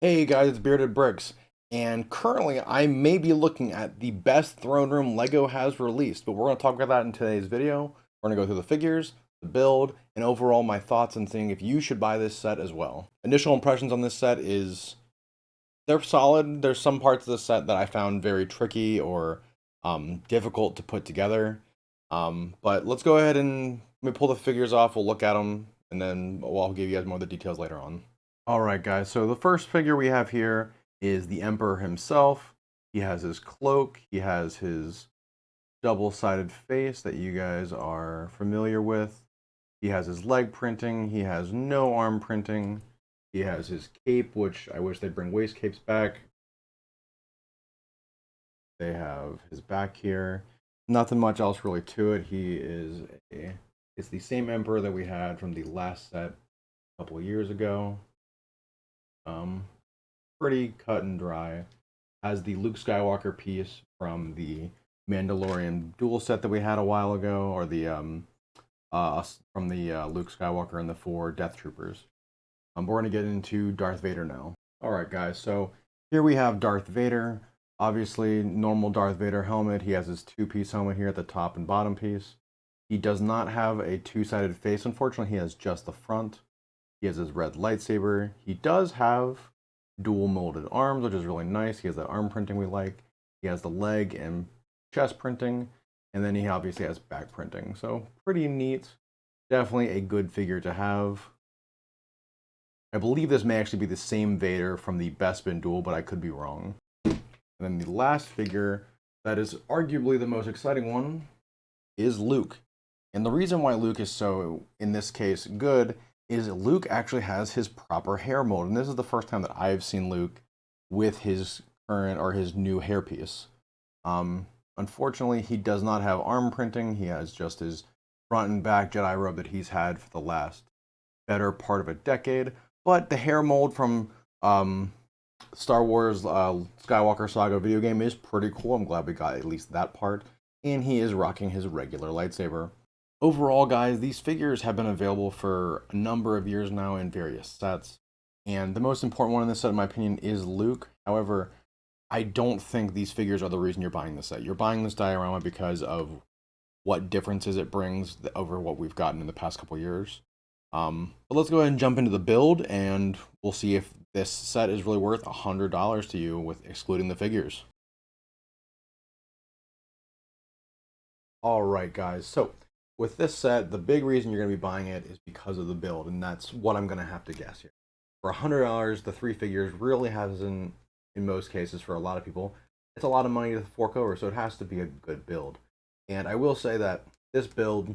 Hey guys, it's Bearded Bricks, and currently I may be looking at the best throne room LEGO has released, but we're going to talk about that in today's video. We're going to go through the figures, the build, and overall my thoughts and seeing if you should buy this set as well. Initial impressions on this set is they're solid. There's some parts of the set that I found very tricky or difficult to put together. But let's go ahead and let me pull the figures off. We'll look at them, and then I'll give you guys more of the details later on. All right, guys. So the first figure we have here is the Emperor himself. He has his cloak. He has his double-sided face that you guys are familiar with. He has his leg printing. He has no arm printing. He has his cape, which I wish they'd bring waist capes back. They have his back here. Nothing much else really to it. It's the same Emperor that we had from the last set a couple of years ago. Um, Pretty cut and dry. Has the Luke Skywalker piece from the Mandalorian duel set that we had a while ago, or the from the Luke Skywalker and the four Death Troopers. We're gonna get into Darth Vader now. All right, guys. So here we have Darth Vader. Obviously, normal Darth Vader helmet. He has his two-piece helmet here at the top and bottom piece. He does not have a two-sided face. Unfortunately, he has just the front. He has his red lightsaber. He does have dual molded arms, which is really nice. He has that arm printing we like. He has the leg and chest printing, and then he obviously has back printing. So pretty neat. Definitely a good figure to have. I believe this may actually be the same Vader from the Bespin duel, but I could be wrong. And then the last figure that is arguably the most exciting one is Luke. And the reason why Luke is so, in this case, good is Luke actually has his proper hair mold. And this is the first time that I've seen Luke with his current or his new hairpiece. Unfortunately, he does not have arm printing. He has just his front and back Jedi robe that he's had for the last better part of a decade. But the hair mold from Star Wars Skywalker Saga video game is pretty cool. I'm glad we got at least that part. And he is rocking his regular lightsaber. Overall, guys, these figures have been available for a number of years now in various sets. And the most important one in this set, in my opinion, is Luke. However, I don't think these figures are the reason you're buying this set. You're buying this diorama because of what differences it brings over what we've gotten in the past couple years. But let's go ahead and jump into the build, and we'll see if this set is really worth $100 to you with excluding the figures. All right, guys. So with this set, the big reason you're going to be buying it is because of the build, and that's what I'm going to have to guess here. For $100, the three figures really hasn't, in most cases, for a lot of people, it's a lot of money to fork over, so it has to be a good build. And I will say that this build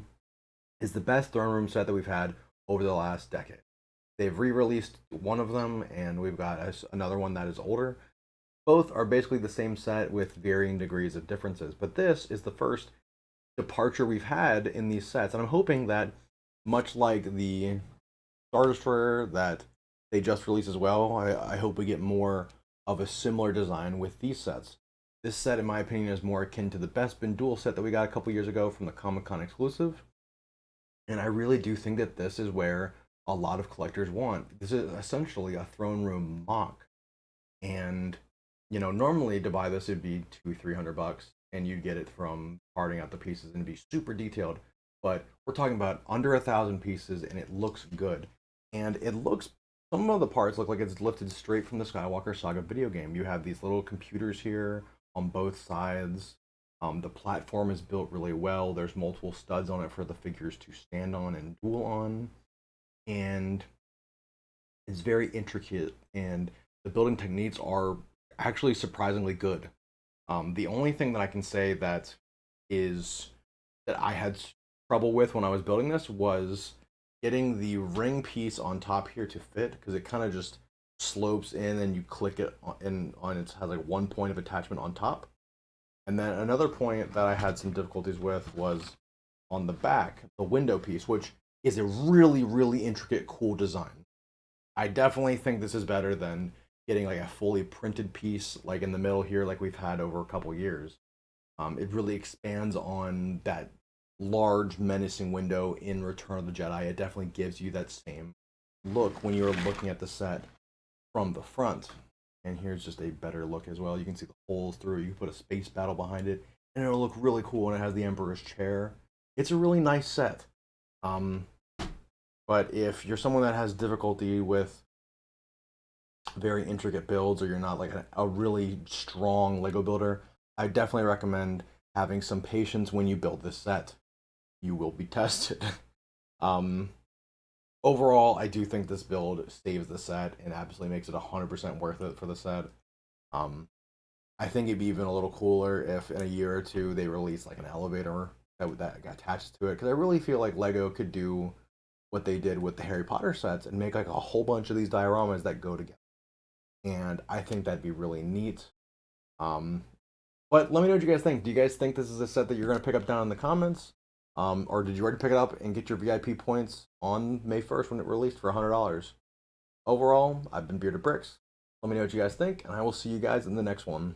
is the best throne room set that we've had over the last decade. They've re-released one of them, and we've got another one that is older. Both are basically the same set with varying degrees of differences, but this is the first departure we've had in these sets, and I'm hoping that, much like the Star Destroyer that they just released as well, I hope we get more of a similar design with these sets. This set, in my opinion, is more akin to the Bespin duel set that we got a couple years ago from the Comic-Con exclusive, and I really do think that this is where a lot of collectors want. This is essentially a throne room mock, and normally to buy this it'd be $200-300, and you'd get it from parting out the pieces and be super detailed. But we're talking about under 1,000 pieces, and it looks good. And it looks, some of the parts look like it's lifted straight from the Skywalker Saga video game. You have these little computers here on both sides. The platform is built really well. There's multiple studs on it for the figures to stand on and duel on. And it's very intricate, and the building techniques are actually surprisingly good. The only thing that I can say is that I had trouble with when I was building this was getting the ring piece on top here to fit, because it kind of just slopes in and you click it on it has like one point of attachment on top. And then another point that I had some difficulties with was on the back, the window piece, which is a really, really intricate, cool design. I definitely think this is better than getting like a fully printed piece like in the middle here like we've had over a couple years. It really expands on that large menacing window in Return of the Jedi. It definitely gives you that same look when you're looking at the set. from the front. And here's just a better look as well. You can see the holes through. You can put a space battle behind it, and it'll look really cool. And it has the Emperor's chair. It's a really nice set. Um, but if you're someone that has difficulty with very intricate builds, or you're not like a really strong Lego builder, I definitely recommend having some patience when you build this set. You will be tested. um, Overall, I do think this build saves the set and absolutely makes it 100% worth it for the set. Um, I think it'd be even a little cooler if in a year or two they release like an elevator that got attached to it, because I really feel like Lego could do what they did with the Harry Potter sets and make like a whole bunch of these dioramas that go together. And I think that'd be really neat. Um, but let me know what you guys think. Do you guys think this is a set that you're going to pick up down in the comments? Or did you already pick it up and get your VIP points on May 1st when it released for $100? Overall, I've been Bearded Bricks. Let me know what you guys think, and I will see you guys in the next one.